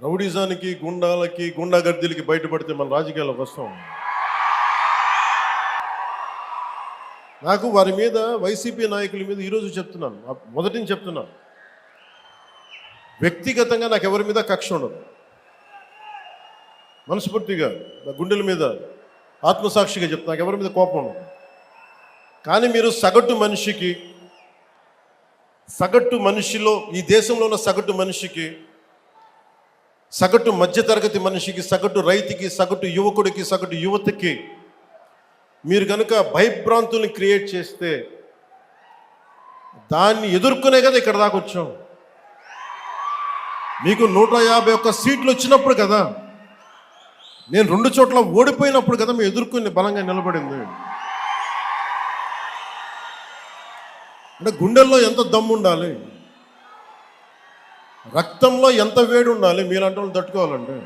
రౌడీజానికి, గుండాలకి, గుండాగర్దీలకి బయటపడితే మన రాజకీయాల్లోకి వస్తాం. నాకు వారి మీద, వైసీపీ నాయకుల మీద ఈరోజు చెప్తున్నాను, మొదటి నుంచి చెప్తున్నాను, వ్యక్తిగతంగా నాకు ఎవరి మీద కక్ష ఉండదు. మనస్ఫూర్తిగా నా గుండెల మీద ఆత్మసాక్షిగా చెప్తాను, నాకు ఎవరి మీద కోపం ఉండదు. కానీ మీరు సగటు మనిషిలో, ఈ దేశంలో ఉన్న సగటు మనిషికి, సగటు మధ్యతరగతి మనిషికి, సగటు రైతుకి, సగటు యువకుడికి, సగటు యువతకి మీరు కనుక భయభ్రాంతుల్ని క్రియేట్ చేస్తే దాన్ని ఎదుర్కొనే కదా ఇక్కడ దాకా వచ్చాం. మీకు 151 సీట్లు వచ్చినప్పుడు కదా, నేను 2 చోట్ల ఓడిపోయినప్పుడు కదా మేము ఎదుర్కొని బలంగా నిలబడింది. అంటే గుండెల్లో ఎంత దమ్ము ఉండాలి, రక్తంలో ఎంత వేడి ఉండాలి మీలాంటి వాళ్ళు తట్టుకోవాలంటే.